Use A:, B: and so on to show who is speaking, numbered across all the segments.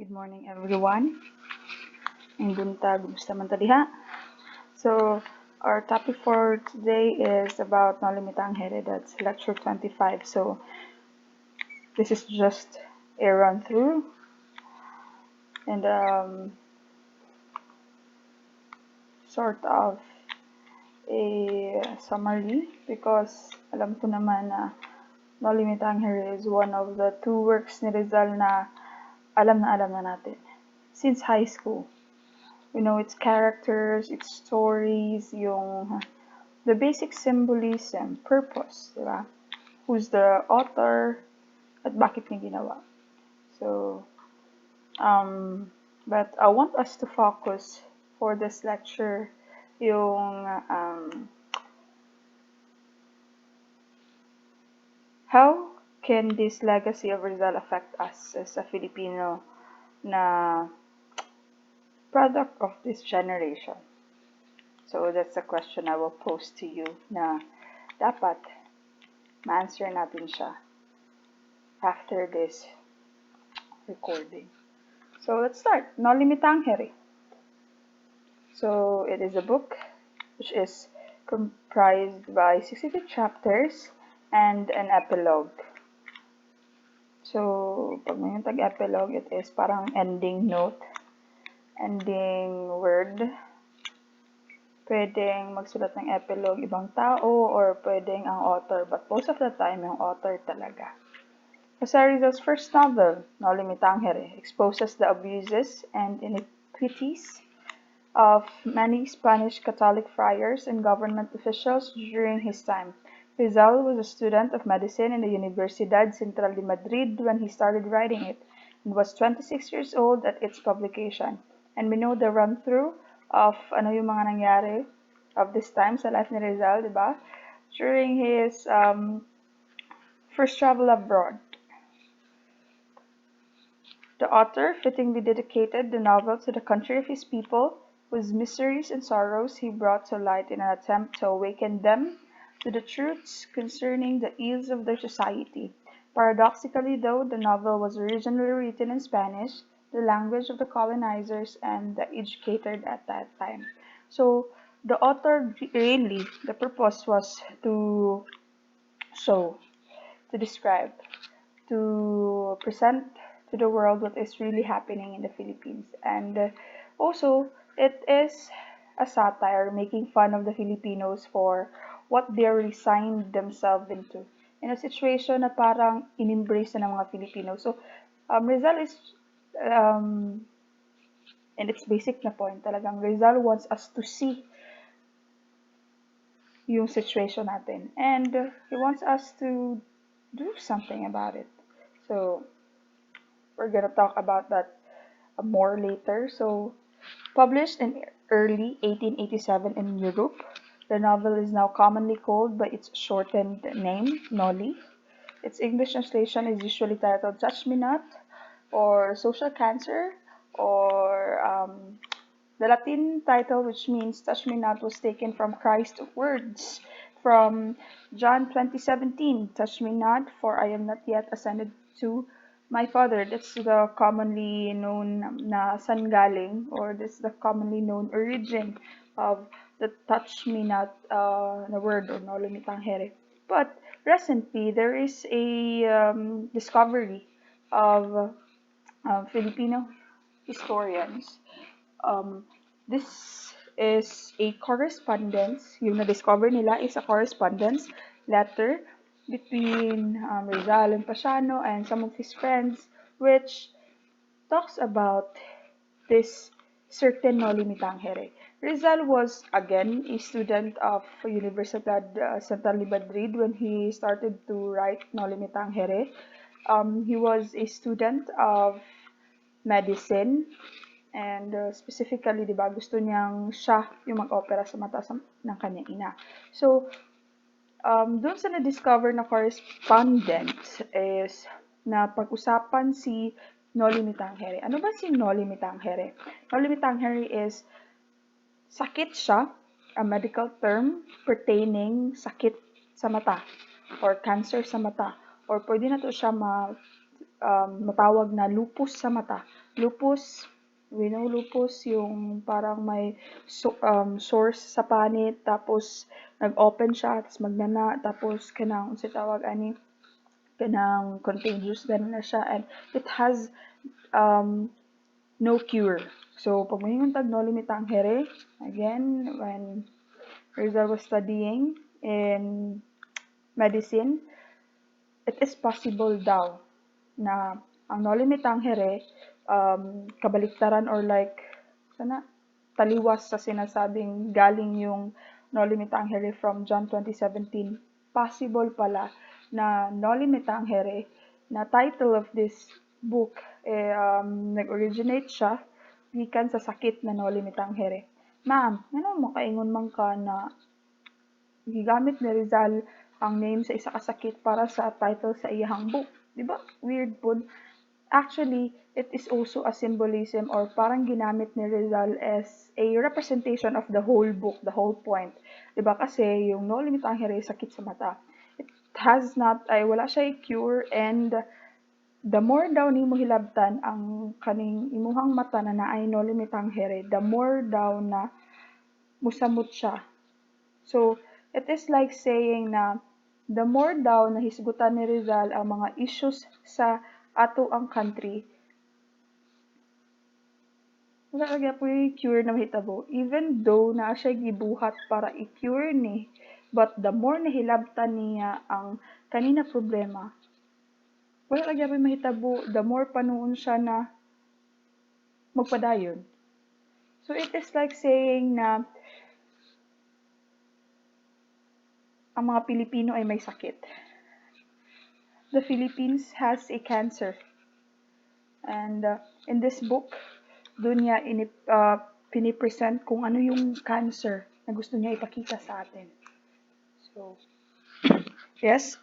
A: Good morning, everyone. Ang buntag, gusto man ta diha. So, our topic for today is about Noli Me Tangere. That's lecture 25. So, this is just a run through and sort of a summary because alam ko naman na Noli Me Tangere is one of the two works ni Rizal na alam na natin since high school. We know its characters, its stories, the basic symbolism, purpose, di ba? Who's the author, at bakit niya ginawa. So, but I want us to focus for this lecture yung how can this legacy of Rizal affect us as a Filipino na product of this generation? So that's a question I will pose to you na dapat ma-answer natin siya after this recording. So let's start. Noli Me Tangere. So it is a book which is comprised by 62 chapters and an epilogue. So pag may tag-epilogue, it is parang ending note, ending word. Pwedeng magsulat ng epilogue ibang tao or pwedeng ang author, but most of the time yung author talaga. Rizal's first novel, Noli Me Tangere, exposes the abuses and iniquities of many Spanish Catholic friars and government officials during his time. Rizal was a student of medicine in the Universidad Central de Madrid when he started writing it, and was 26 years old at its publication. And we know the run-through of ano yung mga nangyari of this time sa life ni Rizal, di ba? During his first travel abroad. The author fittingly dedicated the novel to the country of his people, whose miseries and sorrows he brought to light in an attempt to awaken them to the truths concerning the ills of their society. Paradoxically, though, the novel was originally written in Spanish, the language of the colonizers and the educated at that time. So, the author really, the purpose was to show, to describe, to present to the world what is really happening in the Philippines. And also, it is a satire making fun of the Filipinos for what they resigned themselves into. In a situation na parang in-embrace na ng mga Filipino. So, Rizal is, and its basic na point, talagang Rizal wants us to see yung situation natin. And he wants us to do something about it. So, we're gonna talk about that more later. So, published in early 1887 in Europe, the novel is now commonly called by its shortened name, Noli. Its English translation is usually titled Touch Me Not, or Social Cancer, or the Latin title, which means Touch Me Not, was taken from Christ's words from John 20:17, Touch me not, for I am not yet ascended to my Father. That's the commonly known na san galing, or this is the commonly known origin of the Touch Me Not na word, or Noli Me Tangere. But recently, there is a discovery of Filipino historians. This is a correspondence. Yung na-discover nila is a correspondence letter between Rizal and Pasano and some of his friends, which talks about this certain Noli Me Tangere. Rizal was again a student of Universidad Central de Madrid when he started to write Noli Me Tangere. He was a student of medicine, and specifically, di ba, gusto niyang siya yung mag-opera sa mata ng kanyang ina. So, doon sa na-discover na correspondent is na pag-usapan si Noli Me Tangere. Ano ba si Noli Me Tangere? Noli Me Tangere is sakit siya, a medical term pertaining sakit sa mata or cancer sa mata, or pwede na to siya matawag na lupus sa mata. Lupus, we know lupus, yung parang may source sa panit, tapos nag-open siya, tapos magnana, tapos kanang, unsa tawag ani, kanang contagious ganun na siya, and it has um, no cure. So, pag mahingon tag Noli me Tangere, again, when Rizal was studying in medicine, it is possible daw na ang Noli me Tangere, kabaliktaran or like, sana, taliwas sa sinasabing galing yung Noli me Tangere from John 20:17. Possible pala na Noli me Tangere, na title of this book, nag-originate siya gikan sa sakit na Noli me Tangere. Ma'am, ano mo kaingon man ka na gigamit ni Rizal ang name sa isa ka sakit para sa title sa iyang book? Di ba? Weird po. Actually, it is also a symbolism or parang ginamit ni Rizal as a representation of the whole book, the whole point. Diba? Kasi yung Noli me Tangere, sakit sa mata. It has not, ay wala siya cure, and the more daw nimo hilabtan ang kaning imuhang mata na naay Noli me Tangere, the more daw na musamot siya. So, it is like saying na the more daw na hisgutan ni Rizal ang mga issues sa ato ang country, wala lagi po yung cure na mahitabo. Even though na siya gibuhat para i-cure ni, but the more na hilabtan niya ang kanina problema, wala lagi po mahitabo, the more panuon siya na magpadayon. So it is like saying na ang mga Pilipino ay may sakit. The Philippines has a cancer. And in this book, doon niya pinipresent kung ano yung cancer na gusto niya ipakita sa atin. So, yes.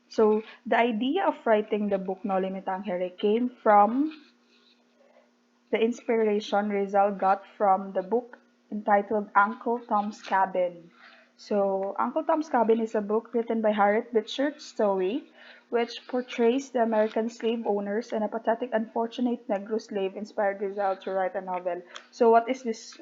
A: So, the idea of writing the book Noli me Tangere came from the inspiration Rizal got from the book entitled Uncle Tom's Cabin. So, Uncle Tom's Cabin is a book written by Harriet Beecher Stowe, which portrays the American slave owners, and a pathetic, unfortunate Negro slave inspired Rizal to write a novel. So, what is this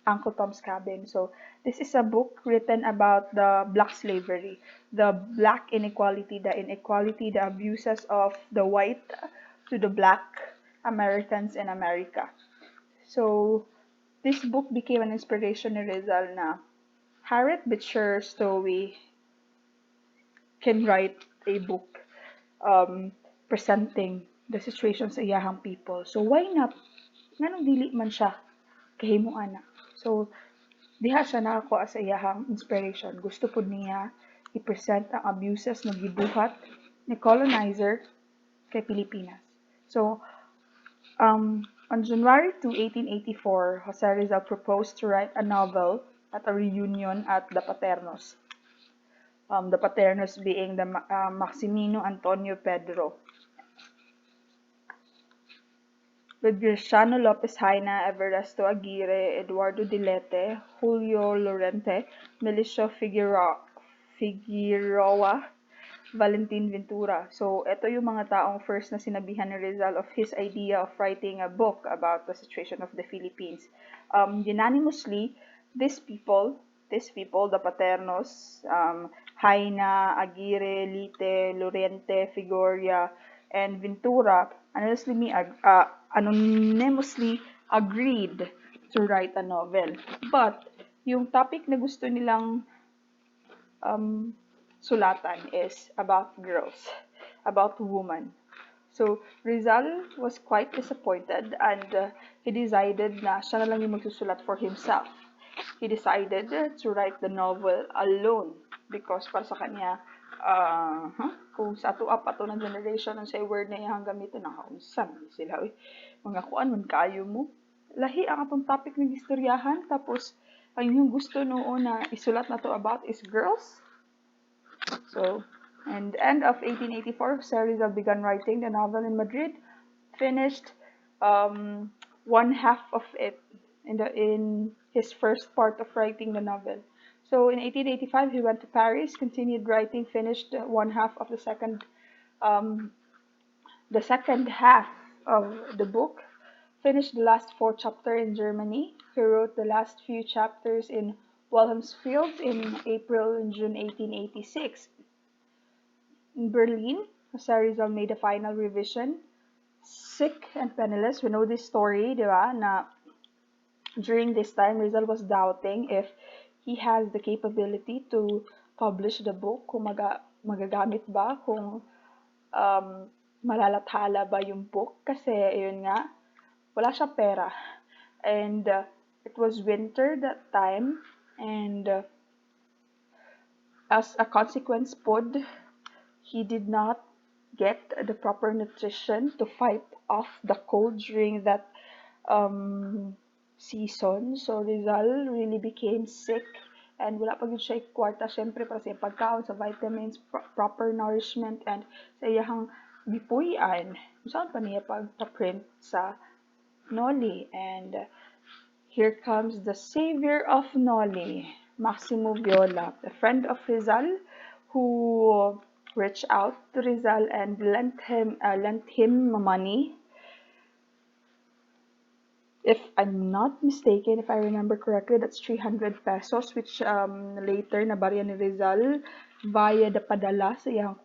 A: Uncle Tom's Cabin? So, this is a book written about the black slavery, the black inequality, the abuses of the white to the black Americans in America. So, this book became an inspiration ni Rizal na Harriet Beecher Stowe can write a book presenting the situation sa iyahang people. So, why not? Nganong dili man siya kahimuan na. So, diha siya nakakuha sa iyahang inspiration. Gusto po niya i-present ang abuses na gibuhat ni colonizer kay Pilipinas. So, on January 2, 1884, Jose Rizal proposed to write a novel at a reunion at the Paternos. The Paternos being the Maximino Antonio Pedro. With Graciano Lopez Haina, Everesto Aguirre, Eduardo Dilete, Julio Lorente, Milicio Figueroa, Valentin Ventura. So, ito yung mga taong first na sinabihan ni Rizal of his idea of writing a book about the situation of the Philippines. Unanimously, these people, the Paternos, Haina, Aguirre, Lite, Lorente, Figueroa, and Ventura, anonymously agreed to write a novel. But, yung topic na gusto nilang sulatan is about girls, about women. So, Rizal was quite disappointed, and he decided na siya na lang yung magsusulat for himself. He decided to write the novel alone because para sa kanya, kung sa ato up ato ng generation ang say word na iyang gamitin, nakaunsan sila, mga kuan man kaayo mo. Lahi ang atong topic ng istoryahan, tapos ang yung gusto noon na isulat na to about is girls. So, and end of 1884, Rizal began writing the novel in Madrid, finished one half of it in his first part of writing the novel. So in 1885, he went to Paris, continued writing, finished one half of um, the second half of the book, finished the last four chapters in Germany. He wrote the last few chapters in Wilhelmsfield in April and June 1886. In Berlin, Jose Rizal made a final revision. Sick and penniless, we know this story, di ba, na during this time, Rizal was doubting if he has the capability to publish the book, kung magagamit ba, kung um, malalathala ba yung book. Kasi, yun nga, wala siyang pera. And it was winter that time. And as a consequence pod, he did not get the proper nutrition to fight off the cold during that um, season. So Rizal really became sick and wala pa gyud siya kwarta syempre para sa pagkaon, sa vitamins, proper nourishment and sa iyahang gipuy-an. Saan pa niya pagpa-print sa Noli and here comes the savior of Noli, Maximo Viola, a friend of Rizal who reached out to Rizal and lent him money. If I'm not mistaken, if I remember correctly, that's 300 pesos, which later nabarya ni Rizal via the padala sa iyang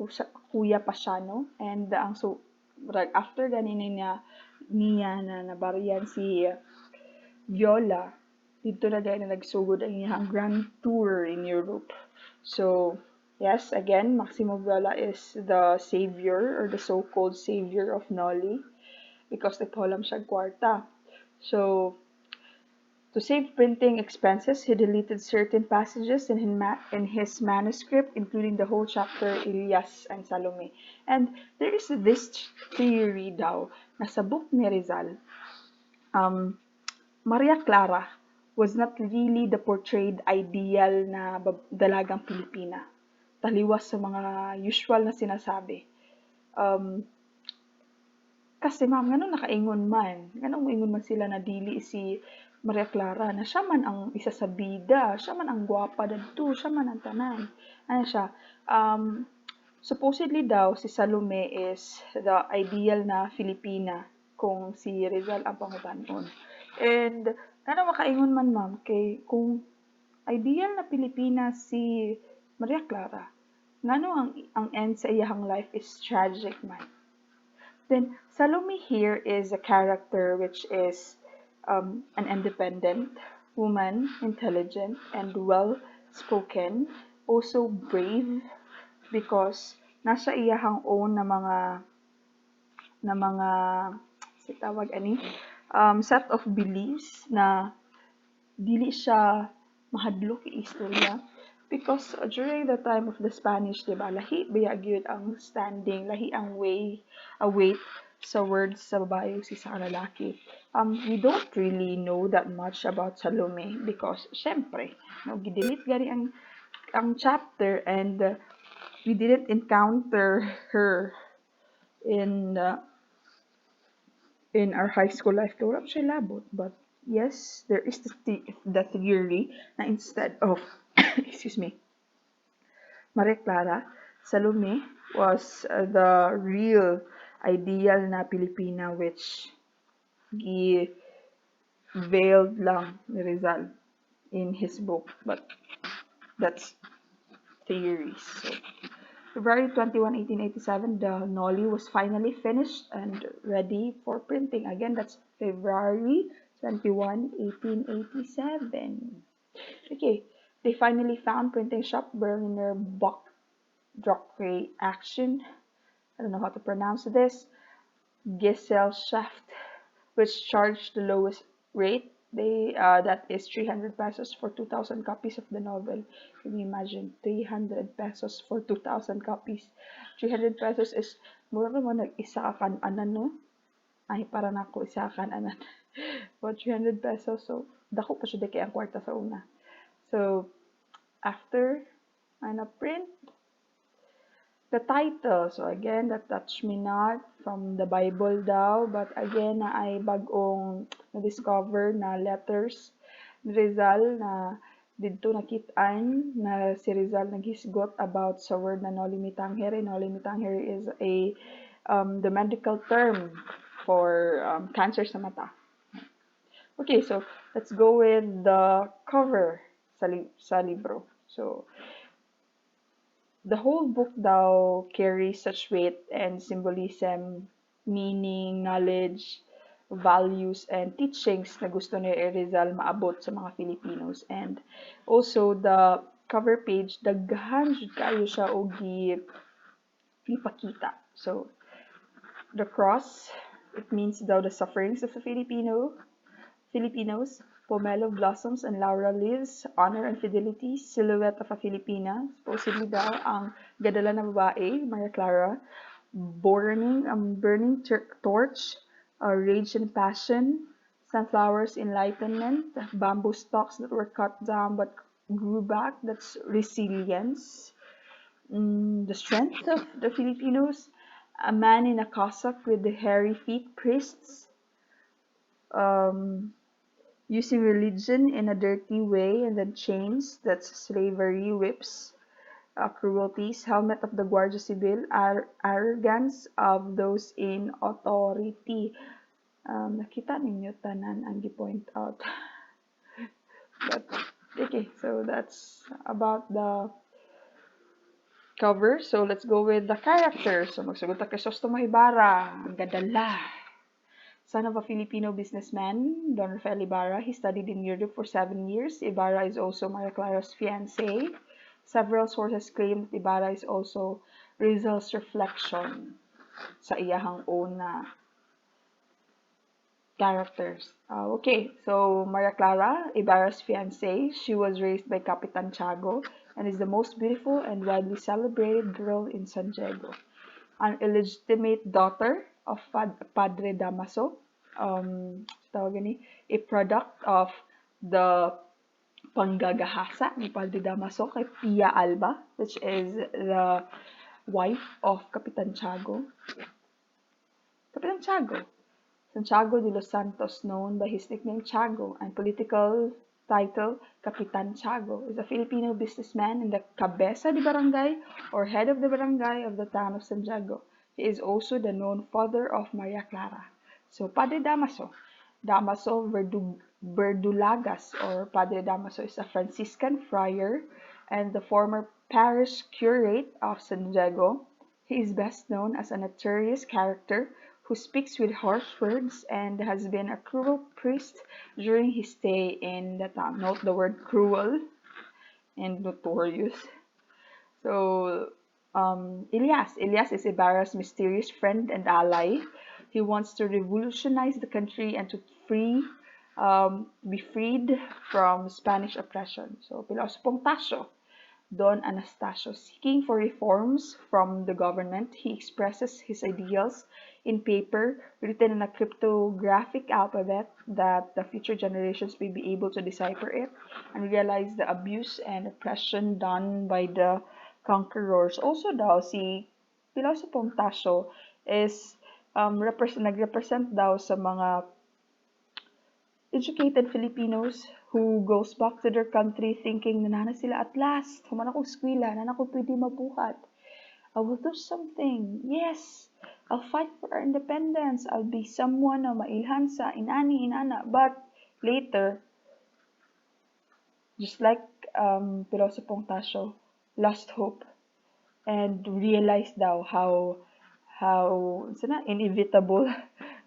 A: kuya Pasano. And so, right after ganinin niya na nabaryan si Viola, dito na gaya na nagsugod ang iyang grand tour in Europe. So, yes, again, Maximo Viola is the savior or the so-called savior of Noli because nagpahulam siya kwarta. So, to save printing expenses, he deleted certain passages in his manuscript, including the whole chapter Elias and Salome. And there is this theory daw na sa book ni Rizal, Maria Clara was not really the portrayed ideal na dalagang Pilipina. Taliwas sa mga usual na sinasabi. Kasi ma'am, ngano nakaingon man? Ngano moingon man sila na dili si Maria Clara na siya man ang isa sa bida, siya man ang gwapa dadto, siya man ang tanan. Ano siya? Supposedly daw si Salome is the ideal na Filipina kung si Rizal ang pangubanon. And ngano makaingon man ma'am kay kung ideal na Pilipina si Maria Clara, ngano ang end sa iyang life is tragic man. Then Salome here is a character which is an independent woman, intelligent and well-spoken, also brave because nasa iyahang own na mga sa tawag ani set of beliefs na dili siya mahadlok istorya because during the time of the Spanish, diba, lahi gyud ang standing, lahi ang weight sa words sa babae si sa lalaki. We don't really know that much about Salome because syempre, no, gidelete gani ang chapter and we didn't encounter her in our high school life. Wala siya labot, but yes, there is the theory na instead of excuse me, Maria Clara, Salome was the real ideal na Pilipina which veiled lang ni Rizal in his book, but that's theories. So, February 21, 1887, the Noli was finally finished and ready for printing. Again, that's February 21, 1887. Okay, they finally found printing shop Berliner Druckerei Action. I don't know how to pronounce this. Gesellschaft, which charged the lowest rate. That is 300 pesos for 2,000 copies of the novel. Can you imagine 300 pesos for 2,000 copies? 300 pesos is mura mo nag-isa ka anan no? Ay para nako isa ka anan. But 300 pesos so dako pa siya kay ang kwarta sa una. So after print the title, so again, that Touch Me Not from the Bible daw, but again, na ay bagong na-discover na letters ni Rizal na dito nakitaan na si Rizal naghisgot about sa word na Noli me Tangere. Noli me Tangere is the medical term for cancer sa mata. Okay, so let's go with the cover sa libro. So, the whole book daw carries such weight and symbolism, meaning, knowledge, values, and teachings na gusto ni Rizal maabot sa mga Filipinos. And also, the cover page, daghan jud kayo siya og gipakita. So, the cross, it means daw the sufferings of the Filipinos, pomelo blossoms and laurel leaves, honor and fidelity, silhouette of a Filipina, supposedly daw ang gadala na babae, Maria Clara, burning torch, rage and passion, sunflowers, enlightenment, bamboo stalks that were cut down but grew back, that's resilience, the strength of the Filipinos, a man in a cassock with the hairy feet, priests, using religion in a dirty way, and then chains, that's slavery, whips, cruelties, helmet of the Guardia Civil, arrogance of those in authority. Nakita ninyo tanan ang gi-point out. But, okay, so that's about the cover. So let's go with the characters. So magsugot ta kay Crisostomo Ibarra, ang gadala. Son of a Filipino businessman, Don Rafael Ibarra, he studied in Europe for 7 years. Ibarra is also Maria Clara's fiancé. Several sources claim that Ibarra is also Rizal's reflection sa iyahang own na characters. Okay, so Maria Clara, Ibarra's fiancé, she was raised by Capitan Tiago and is the most beautiful and widely celebrated girl in San Diego. An illegitimate daughter of Padre Damaso, a product of the panggagahasa ni Padre Damaso kay Pia Alba, which is the wife of Capitan Tiago. Capitan Tiago, Santiago de los Santos, known by his nickname Tiago and political title Capitan Tiago, is a Filipino businessman and the cabeza de barangay or head of the barangay of the town of Santiago. He is also the known father of Maria Clara. So, Padre Damaso. Damaso Verdulagas or Padre Damaso is a Franciscan friar and the former parish curate of Santiago. He is best known as a notorious character who speaks with harsh words and has been a cruel priest during his stay in the town. Note the word cruel and notorious. So, Elias is Ibarra's mysterious friend and ally. He wants to revolutionize the country and to be freed from Spanish oppression. So, Pilosopong Tasyo, Don Anastasio. Seeking for reforms from the government, he expresses his ideals in paper written in a cryptographic alphabet that the future generations may be able to decipher it and realize the abuse and oppression done by the conquerors. Also daw, si Pilosopong Tasyo is nag-represent daw sa mga educated Filipinos who goes back to their country thinking na nana sila at last, human akong eskwela, nana ko pwede mabuhat. I will do something. Yes, I'll fight for our independence. I'll be someone na mailhan sa inana. But later, just like Pilosopong Tasyo, lost hope and realized daw how inevitable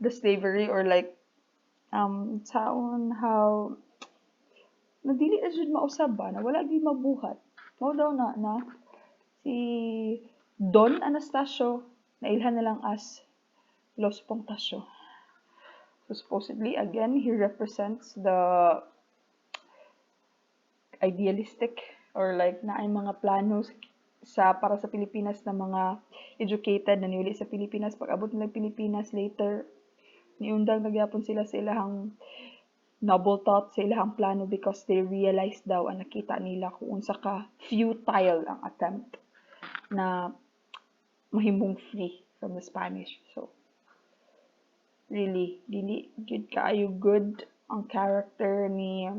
A: the slavery or like how nagdili na jud mausab ba na wala gyud mabuhat. Mao daw na si Don Anastasio nailhan na lang as Los Pontasio. So supposedly again he represents the idealistic or like naay mga plano para sa Pilipinas na mga educated na niuli sa Pilipinas pag abot nila Pilipinas later niundang nagyapon sila sa ilahang noble thought sa ilahang plano because they realized daw ang nakita nila kung unsa ka futile ang attempt na mahimong free from the Spanish. So, really good kaayo good ang character ni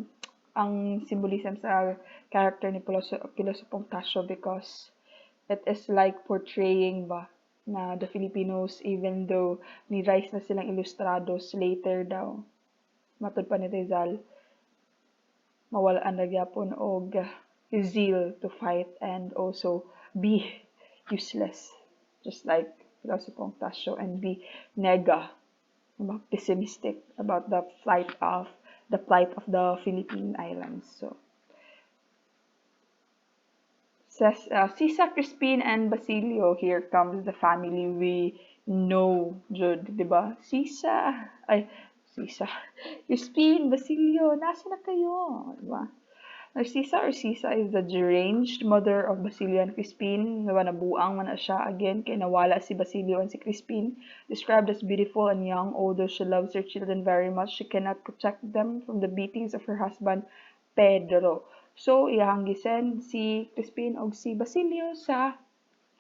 A: ang symbolism sa character ni Pilosopong Tasyo because it is like portraying ba na the Filipinos, even though ni rise na silang ilustrados later daw matud pa ni Rizal, mawalaan na gyapon og zeal to fight and also be useless, just like Pilosopong Tasyo, and be nega, pessimistic about the plight of the Philippine Islands. So says Sisa, Crispin, and Basilio. Here comes the family we know, Jude, di ba? Sisa. Crispin, Basilio, nasa na kayo? Di ba? Narcisa is the deranged mother of Basilio and Crispin. Nabuang man na siya again kay nawala si Basilio and si Crispin. Described as beautiful and young, although she loves her children very much, she cannot protect them from the beatings of her husband, Pedro. So, iyang gisend si Crispin og si Basilio sa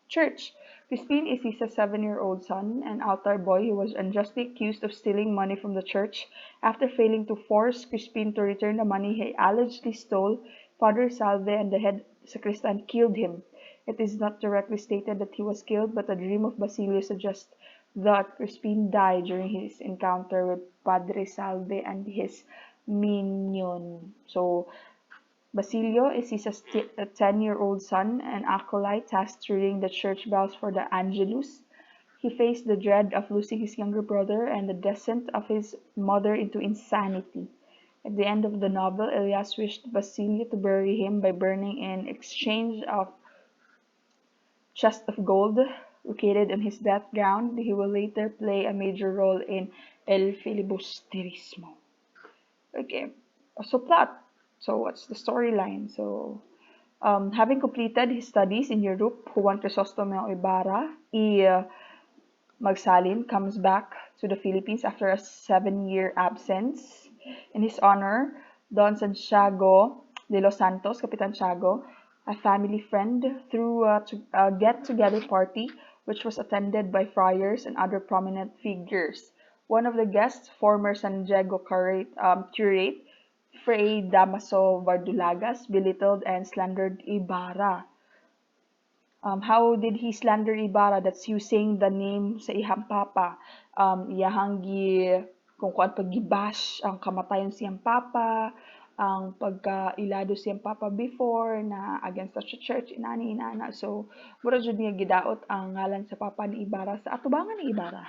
A: church. Crispin is his 7-year-old son, an altar boy who was unjustly accused of stealing money from the church. After failing to force Crispin to return the money he allegedly stole, Father Salve and the head sacristan killed him. It is not directly stated that he was killed, but a dream of Basilio suggests that Crispin died during his encounter with Padre Salve and his minion. So, Basilio is his 10-year-old son, an acolyte tasked to ring the church bells for the Angelus. He faced the dread of losing his younger brother and the descent of his mother into insanity. At the end of the novel, Elias wished Basilio to bury him by burning in exchange of chest of gold located in his death ground. He will later play a major role in El Filibusterismo. Okay, so plot. So what's the storyline? So, having completed his studies in Europe, Juan Crisostomo Ibarra Magsalin comes back to the Philippines after a 7-year absence. In his honor, Don Santiago de los Santos, Capitan Tiago, a family friend, threw a get-together party which was attended by friars and other prominent figures. One of the guests, former San Diego curate Fray Damaso Vardulagas, belittled and slandered Ibarra. How did he slander Ibarra? That's using the name sa ihang papa. Iyahang kung kuan paggibash ang kamatayon siyang papa, ang pagkailado siyang papa before na against the church inana. So mura jud niya gidaot ang ngalan sa papa ni Ibarra sa atubangan ni Ibarra.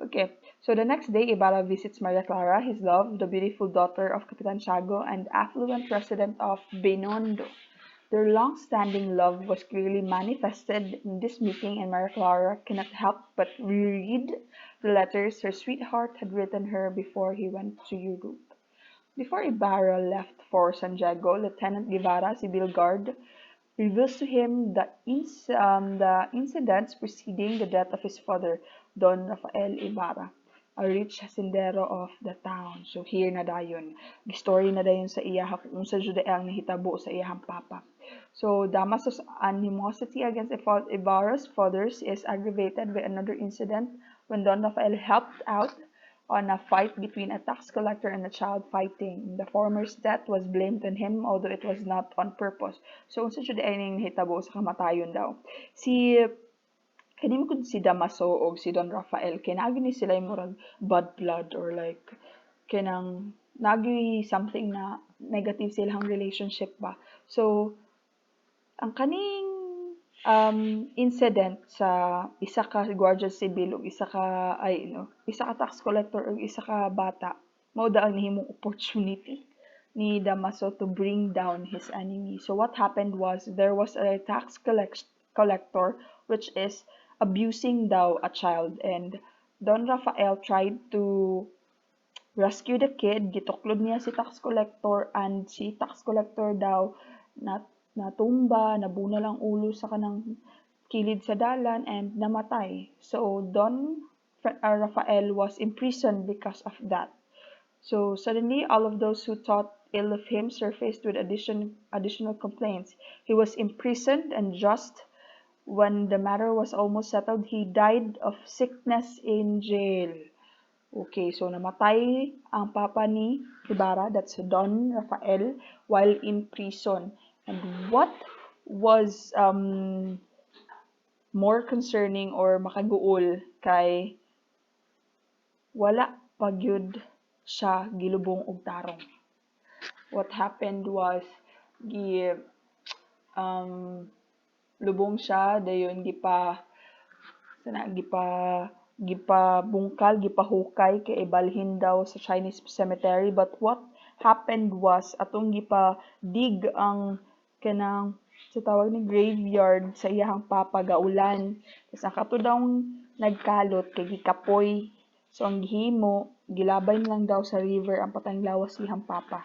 A: Okay, so the next day, Ibarra visits Maria Clara, his love, the beautiful daughter of Capitan Tiago and affluent resident of Binondo. Their long-standing love was clearly manifested in this meeting, and Maria Clara cannot help but reread the letters her sweetheart had written her before he went to Europe. Before Ibarra left for San Diego, Lieutenant Guevara, civil guard, reveals to him the incidents preceding the death of his father, Don Rafael Ibarra, a rich hacendero of the town. So here na dayon, story na dayon sa iya kung unsa jud ang nahitabo sa iyang papa. So Damaso's animosity against Ibarra's fathers is aggravated by another incident when Don Rafael helped out on a fight between a tax collector and a child fighting. The former's death was blamed on him, although it was not on purpose. So, unsa jud ay ning nahitabo sa kamatayon daw. Kanin ko si Damaso o si Don Rafael, kay naagi ni sila yung murag bad blood or like, kanang naagi something na negative silang relationship ba. So, ang kaning incident sa isa ka guardia civil o isa ka tax collector o isa ka bata, mao da ang nahimong opportunity ni Damaso to bring down his enemy. So what happened was there was a tax collector which is abusing daw a child, and Don Rafael tried to rescue the kid. Gituklod niya si tax collector, and si tax collector daw natumba, nabunal ang ulo sa kanang kilid sa dalan and namatay. So Don Rafael was imprisoned because of that. So suddenly all of those who thought ill of him surfaced with additional complaints. He was imprisoned, and just when the matter was almost settled, he died of sickness in jail. Okay, so namatay ang papa ni Ibarra, that's Don Rafael, while in prison. And what was more concerning or makaguol kay wala pa gyud siya gilubong og tarong. What happened was gi um, lubong siya dayon sana gipabungkal gipahukay kay ibalhin daw sa Chinese cemetery, but what happened was atong dig ang kanang sa tawag ni graveyard sa iyahang papa gaulan, tapos ang kato daw nagkalot kay gikapoy, so ang gihimo gilabay na lang daw sa river ang patayng lawas sa iyang papa.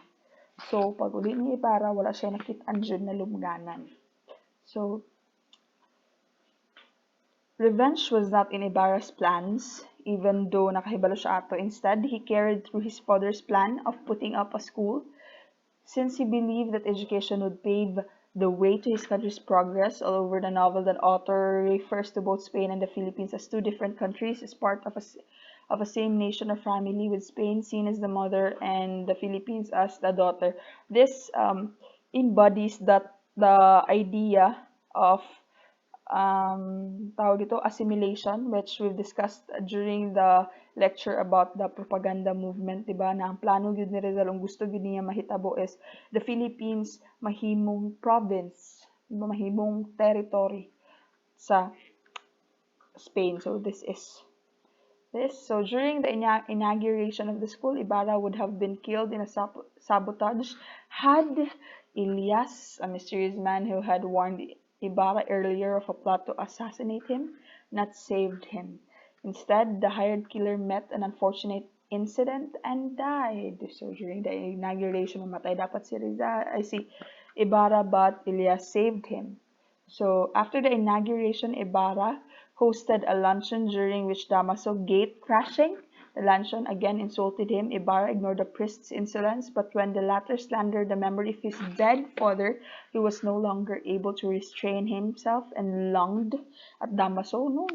A: So pag uli ni Ibarra wala siya nakit-an jud na lubnganan. So revenge was not in Ibarra's plans, even though nakahibalo siya ato. Instead, he carried through his father's plan of putting up a school, since he believed that education would pave the way to his country's progress. All over the novel, the author refers to both Spain and the Philippines as two different countries, as part of a same nation or family, with Spain seen as the mother and the Philippines as the daughter. This embodies the idea of tawag ito, assimilation, which we've discussed during the lecture about the propaganda movement, diba? Na ang plano yun ni Rizal, ang gusto yun niya mahitabo is the Philippines mahimong province, diba? Mahimong territory sa Spain. So this is this. So during the inauguration of the school, Ibarra would have been killed in a sabotage had Elias, a mysterious man who had warned Ibarra earlier of a plot to assassinate him, not saved him. Instead, the hired killer met an unfortunate incident and died. So during the inauguration, mamatay dapat si Ibarra, but Elias saved him. So after the inauguration, Ibarra hosted a luncheon during which Damaso gate crashing. The luncheon again insulted him. Ibarra ignored the priest's insolence, but when the latter slandered the memory of his dead father, he was no longer able to restrain himself and lunged at Damaso. No,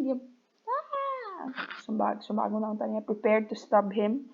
A: sumbago na niya, prepared to stab him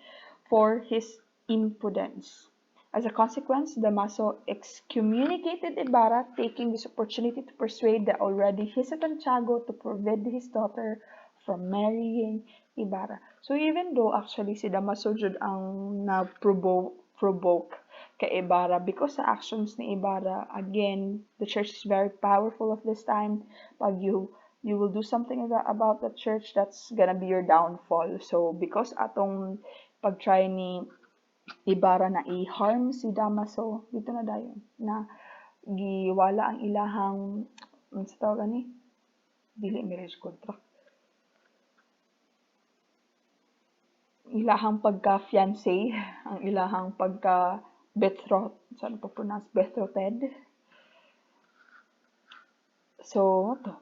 A: for his impudence. As a consequence, Damaso excommunicated Ibarra, taking this opportunity to persuade the already hesitant Tiago to forbid his daughter from marrying Ibarra. So even though actually si Damaso jud ang na-provoke kay Ibarra, because sa actions ni Ibarra, again, the church is very powerful of this time. Pag you will do something about the church, that's gonna be your downfall. So because atong pag-try ni Ibarra na i-harm si Damaso, dito na dayon na giwala ang ilahang sa tawag ni dili marriage contract, ilahang pagka-fiancé, ang ilahang pagka-betrothed, saan pa pronounce, betrothed. So to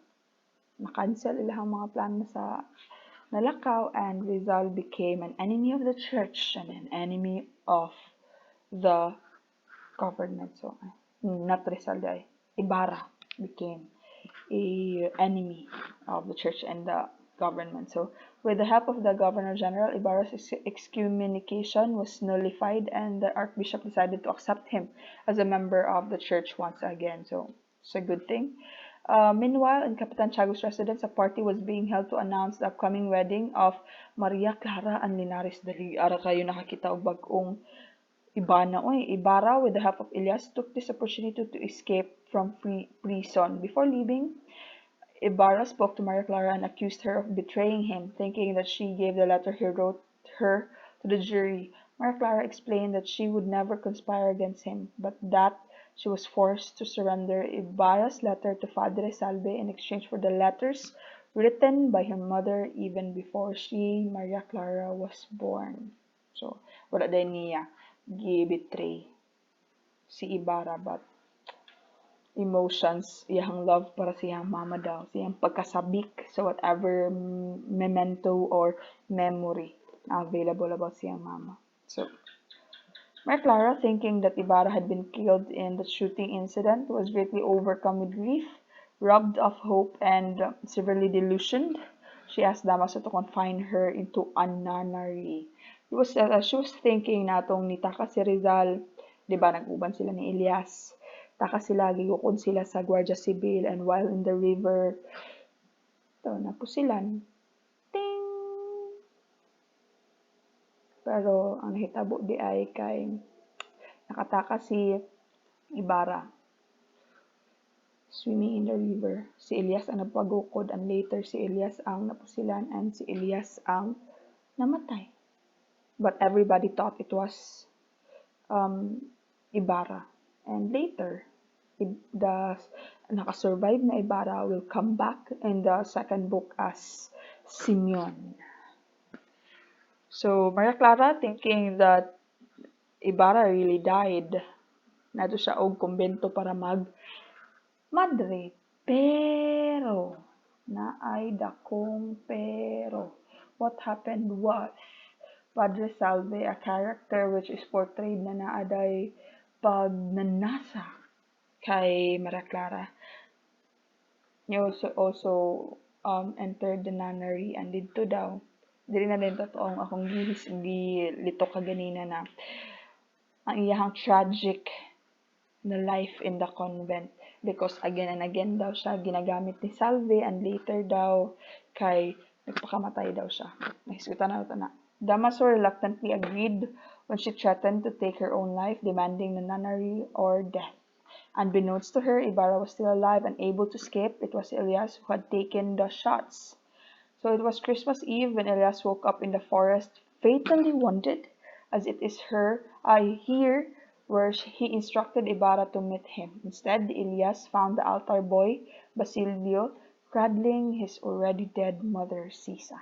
A: na-cancel ilahang mga plano sa nalakaw, and Rizal became an enemy of the church and an enemy of the government. So, not Rizal, Ibarra became a enemy of the church and the government. So, with the help of the Governor General, Ibarra's excommunication was nullified, and the Archbishop decided to accept him as a member of the church once again. So, it's a good thing. Meanwhile, in Capitan Tiago's residence, a party was being held to announce the upcoming wedding of Maria Clara and Linares. Dali, ara kayo nakakita og bagong Ibana. Ibarra, with the help of Elias, took this opportunity to escape from prison. Before leaving, Ibarra spoke to Maria Clara and accused her of betraying him, thinking that she gave the letter he wrote her to the jury. Maria Clara explained that she would never conspire against him, but that she was forced to surrender Ibarra's letter to Padre Salve in exchange for the letters written by her mother even before she, Maria Clara, was born. So, wala din niya gi-betray si Ibarra, but emotions, iyang love para sa iyang mama daw, sa iyang pagkasabik sa whatever memento or memory available about sa iyang mama. So, Maria Clara, thinking that Ibarra had been killed in the shooting incident, was greatly overcome with grief, robbed of hope, and severely delusioned. she asked Damaso to confine her into a nunnery. She was thinking na itong nitaka si Rizal, di ba, nag-uban sila ni Elias. Taka sila, gigukod sila sa Guardia Civil, and while in the river, ito, napusilan. Ting! Pero, ang hitabo di ay kay nakataka si Ibarra swimming in the river. Si Elias ang nagpagukod, and later si Elias ang napusilan, and si Elias ang namatay. But everybody thought it was Ibarra. And later, the nakasurvive na Ibarra will come back in the second book as Simeon. So, Maria Clara, thinking that Ibarra really died, nato siya og kumbento para Madre, pero, naay dakong pero. What happened was, Padre Salve, a character which is portrayed na naaday pagnanasa kay Maria Clara. He also entered the nunnery, and dito daw, dili na din totoong akong gilito ka ganina na ang iyahang tragic na life in the convent, because again and again daw siya ginagamit ni Salve, and later daw kay nagpakamatay daw siya. Nakisuta na. Damaso reluctantly agreed when she threatened to take her own life, demanding the nunnery or death. Unbeknownst to her, Ibarra was still alive and able to escape. It was Elias who had taken the shots. So it was Christmas Eve when Elias woke up in the forest, fatally wounded, as it is here where he instructed Ibarra to meet him. Instead, Elias found the altar boy, Basilio, cradling his already dead mother, Sisa.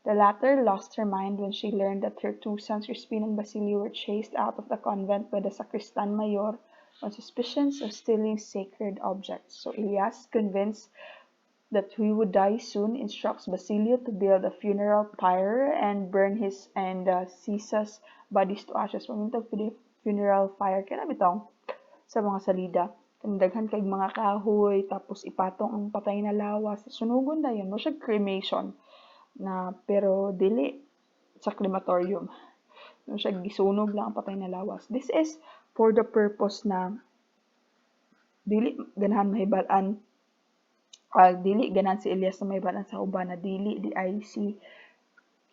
A: The latter lost her mind when she learned that her two sons, Crispin and Basilio, were chased out of the convent by the sacristan mayor on suspicions of stealing sacred objects. So Elias, convinced that he would die soon, instructs Basilio to build a funeral pyre and burn his and Sisa's bodies to ashes. Pamintag funeral fire, kaya bitong sa mga salida. Daghan kay mga kahoy, tapos ipatong ang patay na lawas. Sunugon na yun. No siya cremation. Pero dili sa crematorium. No siya gisunog lang ang patay na lawas. This is for the purpose na dili ganahan mahibalan dili ganan si Elias na mahibalan sa uban na dili di ay si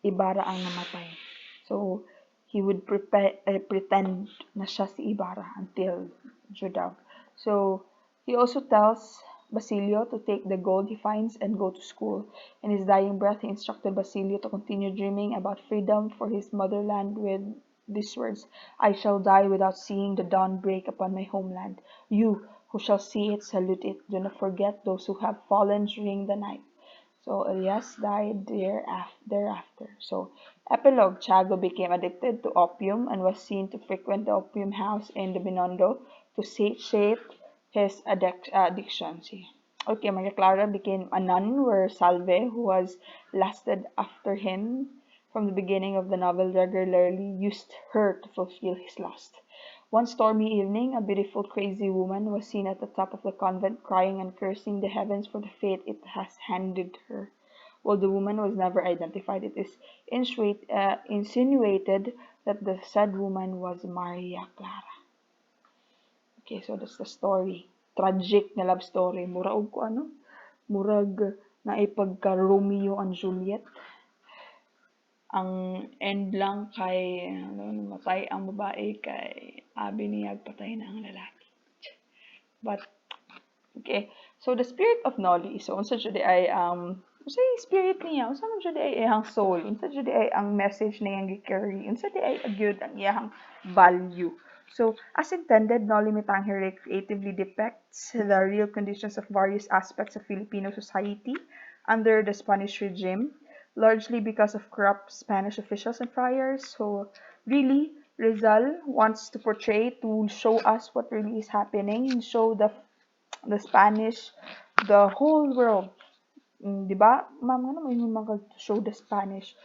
A: Ibarra ang namatay. So he would pretend na siya si Ibarra until Judaw. So he also tells Basilio to take the gold he finds and go to school. In his dying breath, he instructed Basilio to continue dreaming about freedom for his motherland with these words, I shall die without seeing the dawn break upon my homeland. You, who shall see it, salute it. Do not forget those who have fallen during the night. So Elias died thereafter. So Epilogue, Tiago became addicted to opium and was seen to frequent the opium house in the Binondo to satiate his addiction. Okay, Maria Clara became a nun, where Salve, who was lasted after him from the beginning of the novel, regularly used her to fulfill his lust. One stormy evening, a beautiful, crazy woman was seen at the top of the convent crying and cursing the heavens for the fate it has handed her. While the woman was never identified, it is insinuated that the said woman was Maria Clara. Okay, so that's the story. Tragic na love story. Murag na ipagka Romeo and Juliet. Ang end lang kay matay ang babae, kay abi niya patay na ang lalaki. But okay, so the spirit of Noli, so unsa jud ay unsa spirit niya, unsa man jud ay iyang soul, unsa jud ay ang message na iyang gi-carry, unsa di ay agyud ang iyang value. So, as intended, Noli Me Tangere creatively depicts the real conditions of various aspects of Filipino society under the Spanish regime, largely because of corrupt Spanish officials and friars. So, really, Rizal wants to portray, to show us what really is happening, and show the Spanish, the whole world. Di ba? Ma'am, ano may mag-show the Spanish,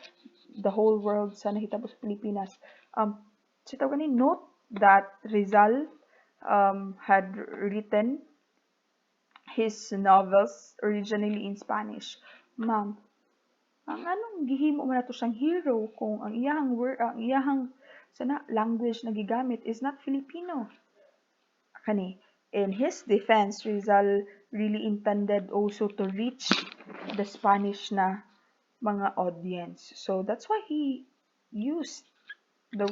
A: the whole world sa nahitabo sa Pilipinas. Note that Rizal had written his novels originally in Spanish. Ma'am, Ang anong gihimo man nato siyang hero kung ang iyahang word, ang iyahang sana language na gigamit is not Filipino. Kani, in his defense, Rizal really intended also to reach the Spanish na mga audience. So that's why he used the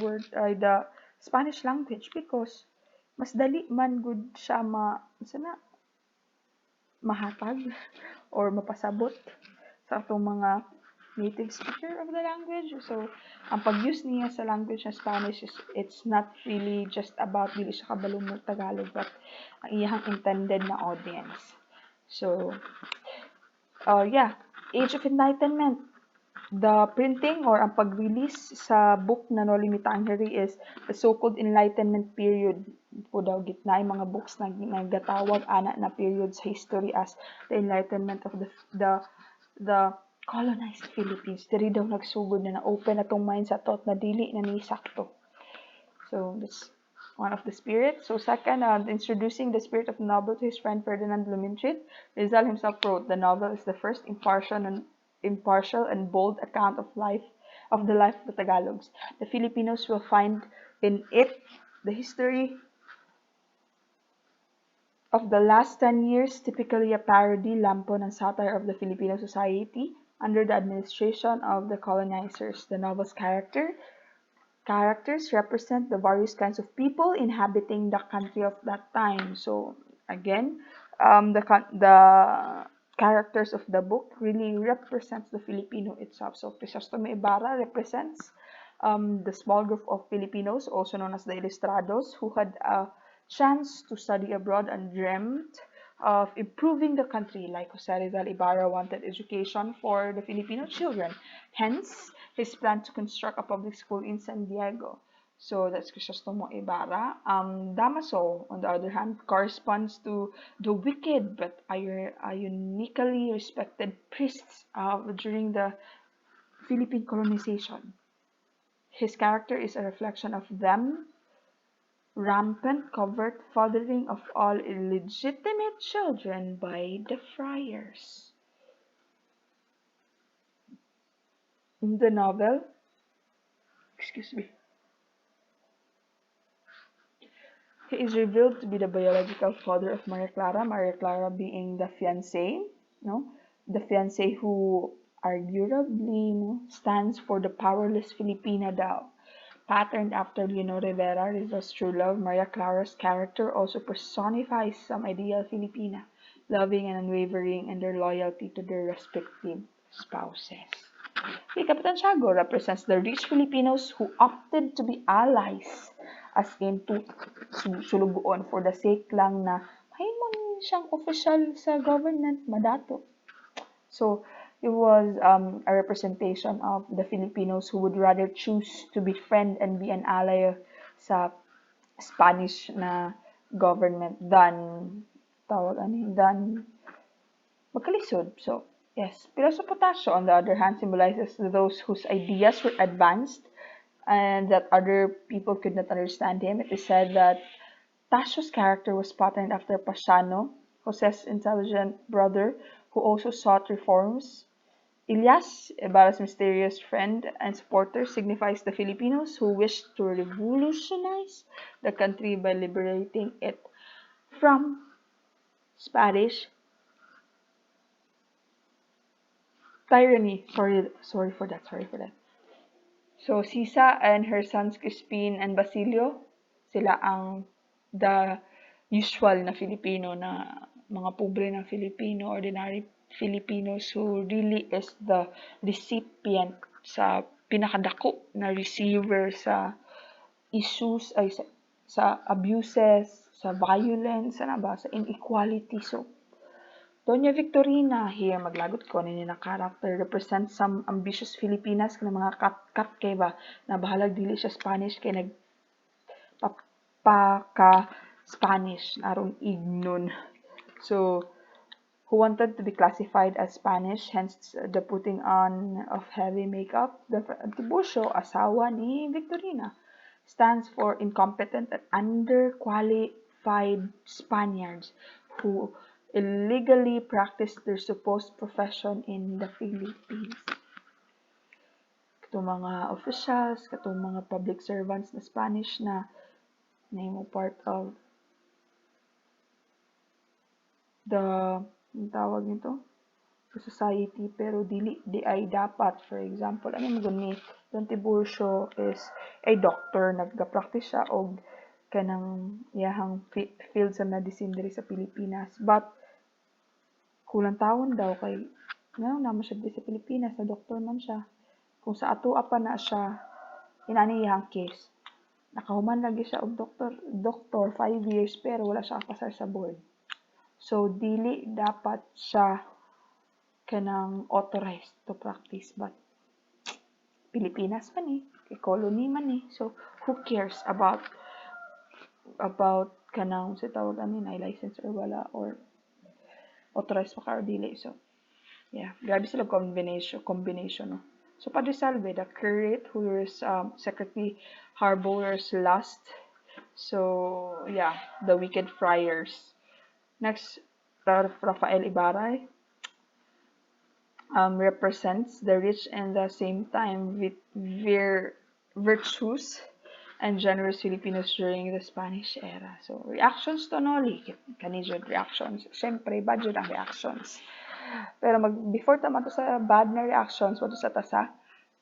A: Spanish language because mas dali man gud siya sana mahatag or mapasabot sa atong mga native speaker of the language. So, ang pag-use niya sa language na Spanish is it's not really just about dili siya kabalo mo Tagalog but ang iyang intended na audience. So, yeah, Age of Enlightenment. The printing or ang pag-release sa book na Noli Tangere is the so-called Enlightenment period. Po daw gitna yung mga books na naggatawag ana na period sa history as the Enlightenment of the colonized Philippines. Diri daw nagsugod na na-open na tong mind sa thought na dili na ni sakto. So that's one of the spirits. So second, introducing the spirit of the novel to his friend Ferdinand Lumintrid. Rizal himself wrote, the novel is the first impartial and bold account of the life of the Tagalogs. The Filipinos will find in it the history of the last 10 years, typically a parody, lampon, and satire of the Filipino society under the administration of the colonizers. The novel's characters represent the various kinds of people inhabiting the country of that time. So again, the characters of the book really represents the Filipino itself. So Crisostomo Ibarra represents the small group of Filipinos, also known as the Ilustrados, who had a chance to study abroad and dreamt of improving the country, like Jose Rizal Ibarra wanted education for the Filipino children. Hence, his plan to construct a public school in San Diego. So that's Crisostomo Ibarra. Damaso, on the other hand, corresponds to the wicked but uniquely respected priests during the Philippine colonization. His character is a reflection of them, rampant covert fathering of all illegitimate children by the friars. In the novel, he is revealed to be the biological father of Maria Clara being the fiancé, no? The fiancé who arguably stands for the powerless Filipina daw. Patterned after Leonor Rivera, Rizal's true love, Maria Clara's character also personifies some ideal Filipina, loving and unwavering in their loyalty to their respective spouses. The Kapitan Tiago represents the rich Filipinos who opted to be allies, as in to sulugoon for the sake lang na mahimon siyang official sa government, madato. So, it was a representation of the Filipinos who would rather choose to befriend and be an ally sa Spanish na government than magkalisod. So, yes. Pero sa Potasio, on the other hand, symbolizes those whose ideas were advanced and that other people could not understand him. It is said that Tasio's character was patterned after Pasano, Jose's intelligent brother, who also sought reforms. Ilyas, Ibarra's mysterious friend and supporter, signifies the Filipinos who wished to revolutionize the country by liberating it from Spanish tyranny. Sorry for that. So, Sisa and her sons Crispin and Basilio, sila ang the usual na Filipino na mga pobre na Filipino, ordinary Filipinos who really is the recipient sa pinakadako na receiver sa issues ay sa abuses, sa violence, sa inequality. So, Doña Victorina here, maglagot ko ninyo na character, represents some ambitious Filipinas na mga kat kay ba, na bahalag dili siya Spanish kay nagpaka-Spanish, narong ignon. So, who wanted to be classified as Spanish, hence the putting on of heavy makeup. The Tiburcio, asawa ni Victorina, stands for incompetent and underqualified Spaniards who illegally practiced their supposed profession in the Philippines. itong mga officials, katong mga public servants na Spanish na nahimo part of the, ang tawag nito, the society, pero di ay dapat. For example, ano mo guni, yung Tiburcio is a doctor, nagga-practice siya og kanang iyahang field sa medicine diri sa Pilipinas. But kulang taon daw kay naman siya diri sa Pilipinas, na doktor man siya. Kung sa ato pa na siya, inani iyang case. Nakahuman lagi siya og doktor 5 years pero wala siya pasar sa board. So dili dapat siya kanang authorized to practice, but Pilipinas man kay colony man so who cares about kanang sa tawag ani na license or wala, or authorized pa ka or dili. So yeah, grabe sila combination no. So Padre Salve, the curate who is secretly harbors lust. So yeah, the wicked friars. Next, Rafael Ibarra represents the rich and the same time virtuous and generous Filipinos during the Spanish era. So, reactions to Noli. Canadian reactions. Siyempre, bad yun ang reactions. Pero before tama to sa bad na reactions, wato sa tasa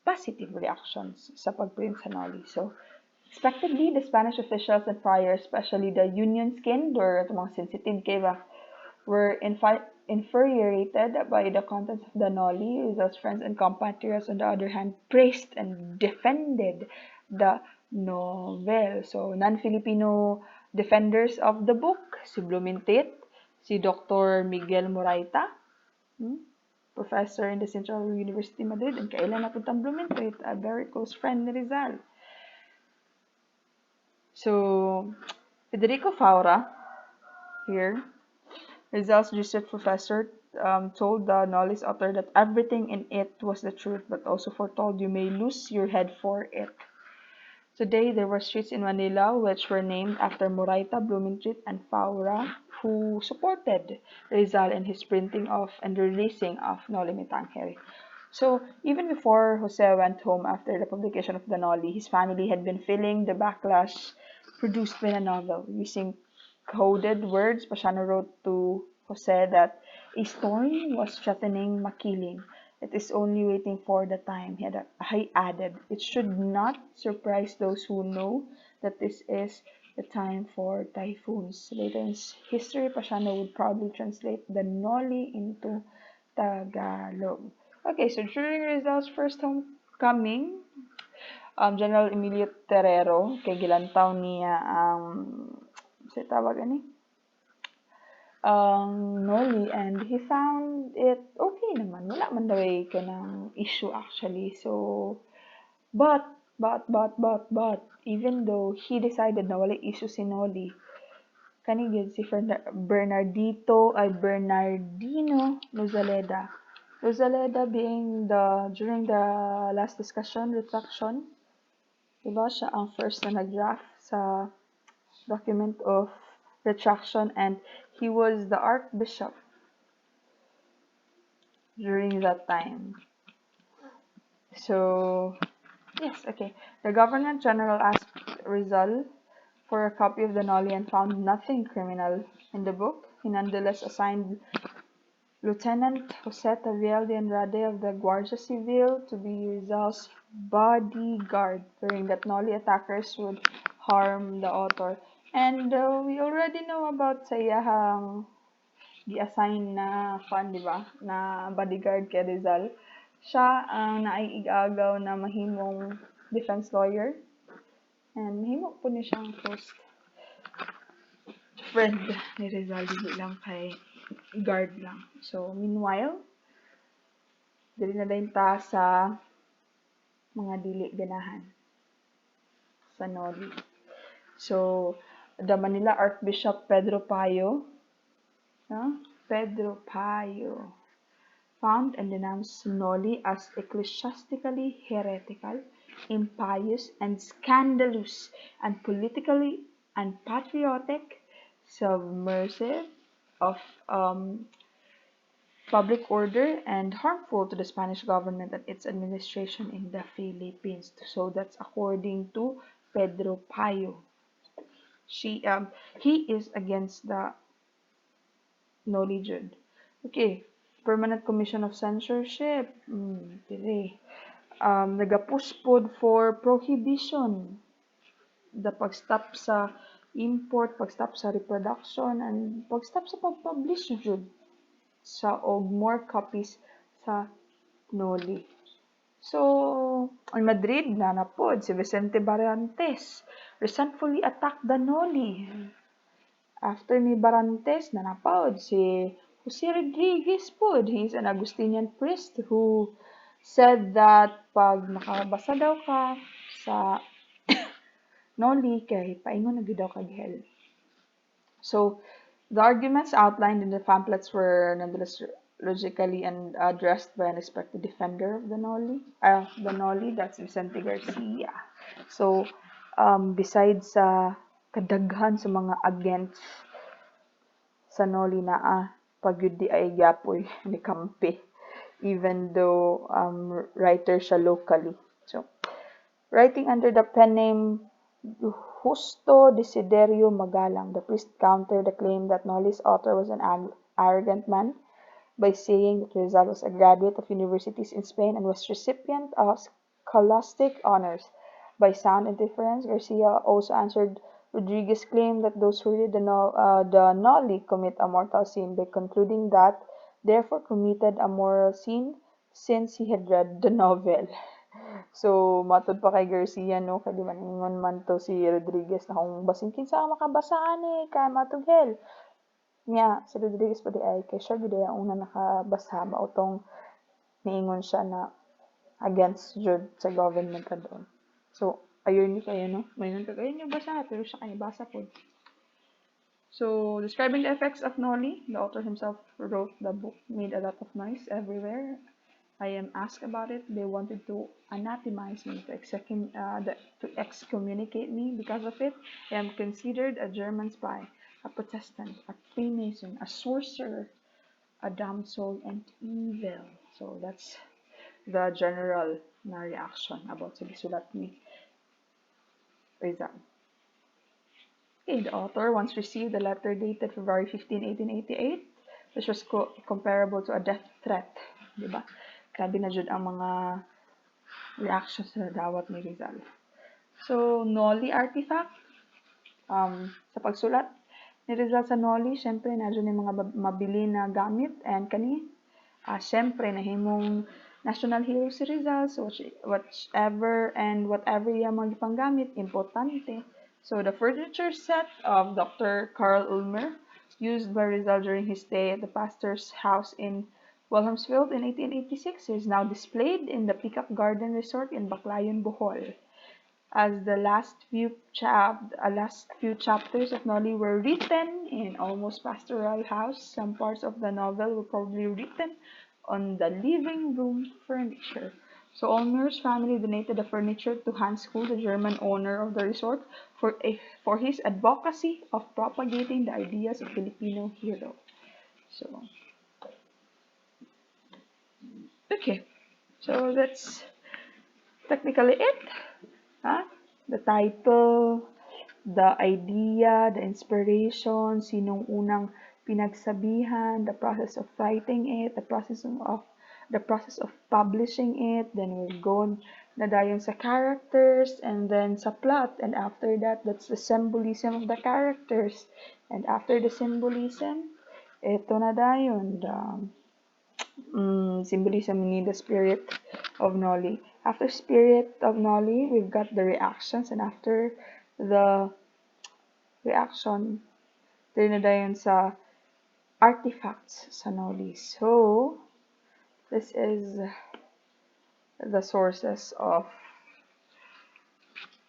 A: positive reactions sa pagprint sa Noli. So, expectedly, the Spanish officials and friars, especially the union-skinned or mga sensitive kay ba, were infuriated by the contents of the Noli. Rizal's friends and compatriots, on the other hand, praised and defended the novel. So, non-Filipino defenders of the book, si Blumentritt, si Dr. Miguel Moraita, professor in the Central University Madrid, and kailan napuntang Blumentritt, a very close friend ni Rizal. So, Federico Faura, here, Rizal's Jesuit professor, told the Noli's author that everything in it was the truth, but also foretold you may lose your head for it. Today, there were streets in Manila which were named after Moraita, Blumentritt, and Faura, who supported Rizal in his printing of and releasing of Noli Me Tangere. So, even before Jose went home after the publication of the Noli, his family had been feeling the backlash produced by the novel. Using coded words, Pasano wrote to Jose that a storm was threatening Makiling. It is only waiting for the time. He added, it should not surprise those who know that this is the time for typhoons. Later in history, Pasano would probably translate the Noli into Tagalog. Okay, so during Rizal's first homecoming, General Emilio Terrero, kay gilantaw niya ang sa tawag ani Noli, and he found it okay naman. Wala man daw kanang issue actually. So, but, even though he decided na wala issue si Noli, kanigid si Bernardino Rosaleda being during the last discussion, retraction, diba siya ang first na nag-draft sa document of retraction, and he was the archbishop during that time. So, yes, okay. The Governor General asked Rizal for a copy of the Noli and found nothing criminal in the book. He nonetheless assigned Lieutenant Jose Taviel de Andrade of the Guardia Civil to be Rizal's bodyguard, fearing that Noli attackers would harm the author. And we already know about sa iyahang gi-assign na di ba? Na bodyguard kay Rizal. Siya ang naiigagaw na mahimong defense lawyer. And mahimo po niya siyang close friend ni Rizal, hindi lang kay guard lang. So, meanwhile, dili na dayon ta sa mga dili ganahan sa Noli. So, the Manila Archbishop Pedro Payo found and denounced Noli as ecclesiastically heretical, impious, and scandalous, and politically unpatriotic, subversive of public order and harmful to the Spanish government and its administration in the Philippines. So that's according to Pedro Payo. She he is against the Noli. Okay, Permanent Commission of Censorship. Dili. Nagapuspod for prohibition. The pag-stop sa import, pag-stop sa reproduction, and pag-stop sa pag-publish jud sa og more copies sa Noli. So, in Madrid na napod si Vicente Barrantes resentfully attacked the Noli. After ni Barrantes na napod si Jose Rodriguez pod. He's an Augustinian priest who said that pag nakabasa daw ka sa Noli kay paingon na gyud daw kag hell. So, the arguments outlined in the pamphlets were nonetheless logically and addressed by an expected defender of the Noli, that's Vicente Garcia. So, besides sa kadaghan sa mga against sa Noli naa, pagyud di ay gyapoy ni Kampi, even though writer siya locally. So, writing under the pen name Justo Desiderio Magalang, the priest countered the claim that Noli's author was an arrogant man by saying that Rizal was a graduate of universities in Spain and was recipient of scholastic honors. By sound interference, Garcia also answered Rodriguez's claim that those who read the Noli commit a mortal sin by concluding that therefore committed a moral sin since he had read the novel. So, matod pa kay Garcia, no, kay di maningon man to si Rodriguez na kung basing kinsa makabasaan kay matughel. Nya, si Rodriguez pa di ay, kay siya gud ang una nakabasa, mautong niingon siya na against jud sa government doon. So, ayun ni kayo, no? Mayroon ka kayo niyo basa, pero siya kayo basa po. So, describing the effects of Noli, the author himself wrote the book, made a lot of noise everywhere. I am asked about it. They wanted to anathemize me, to excommunicate me because of it. I am considered a German spy, a Protestant, a Freemason, a sorcerer, a damsel, and evil. So that's the general na reaction about sa gisulat ni Rizal. Okay, the author once received a letter dated February 15, 1888, which was comparable to a death threat, di ba? Grabe na jud ang mga reactions sa dawat ni Rizal. So, Noli artifact, sa pagsulat ni Rizal sa Noli, syempre na dyan yung mga mabili na gamit and kani, syempre nahimong national hero si Rizal, so whatever yung mga ipanggamit, importante. So, the furniture set of Dr. Carl Ulmer, used by Rizal during his stay at the pastor's house in Wilhelmsfield in 1886, is now displayed in the Peacock Garden Resort in Baclayon, Bohol. As the last few chapters of Noli were written in almost pastoral house, some parts of the novel were probably written on the living room furniture. So Ulmer's family donated the furniture to Hans Kuhl, the German owner of the resort, for his advocacy of propagating the ideas of Filipino hero. So, okay, so that's technically it. The title, the idea, the inspiration, sinong unang pinagsabihan, the process of writing it, the process of publishing it, then we'll go na dayon sa characters, and then sa plot, and after that, that's the symbolism of the characters, and after the symbolism, ito na dayon, the symbolism need the spirit of Noli. After spirit of Noli, we've got the reactions, and after the reaction, na dayon sa artifacts sa Noli. So, this is the sources of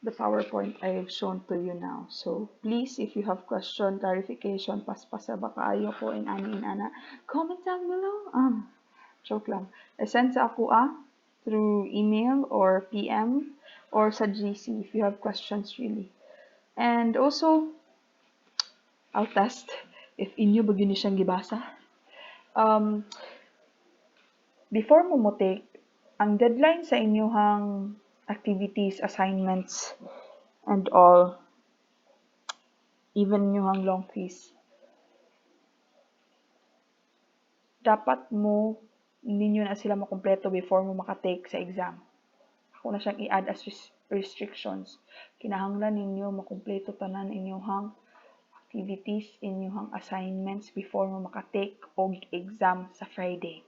A: the PowerPoint I've shown to you now. So, please, if you have question, clarification, paspasa ba kaayo ko in ana, comment down below. Joke lang. Send sa ako through email or PM or sa GC if you have questions really. And also, I'll test if inyo ba yun siyang gibasa. before mo take, ang deadline sa inyong activities, assignments, and all, even inyong long quiz, dapat mo ninyo na sila makumpleto before mo makatake sa exam. Ako na siyang i-add as restrictions. Kinahanglan ninyo makumpleto tanan inyong activities, inyong assignments before mo makatake og exam sa Friday.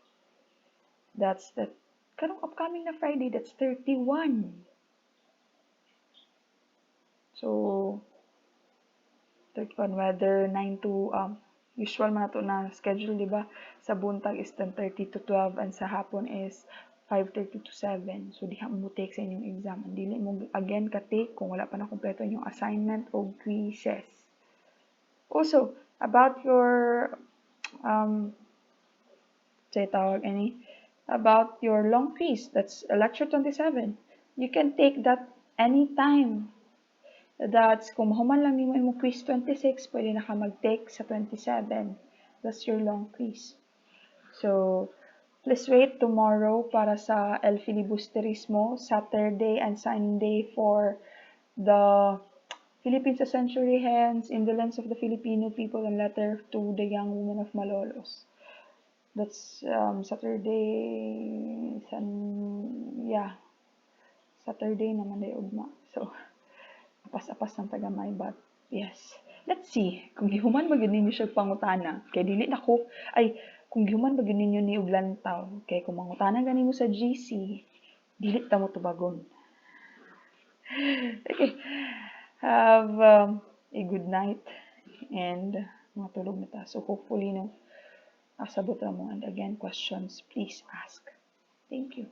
A: That's the kanong upcoming na Friday, that's 31. So 31, whether 9 to usual man nato na schedule, di ba? Sa buntag is 10:30 to 12 and sa hapon is 5:30 to 7. So diha mo take sa inyong exam. Dili mo again ka-take kung wala pa na kumpleto inyong assignment o quizzes. Also, about your about your long quiz, that's lecture 27. You can take that anytime. That's kung mahuman lang nimo imong quiz 26, pwede na ka mag-take sa 27. That's your long quiz. So, please wait tomorrow para sa El Filibusterismo, Saturday and Sunday for the Philippines a Century Hence, Indolence of the Filipino People, and Letter to the Young Women of Malolos. That's Saturday, Saturday naman day ugma. So, apas-apas ng tagamay, but yes. Let's see, kung gihuman ba ninyo siya pangutana, kay dili na ko, kung gihuman ba ninyo ni uglantaw, kay kung mangutana ganin mo sa GC, dili ta mo tubagon. Okay, have a good night, and matulog na ta. So hopefully, no, asabot mo, and again, questions, please ask. Thank you.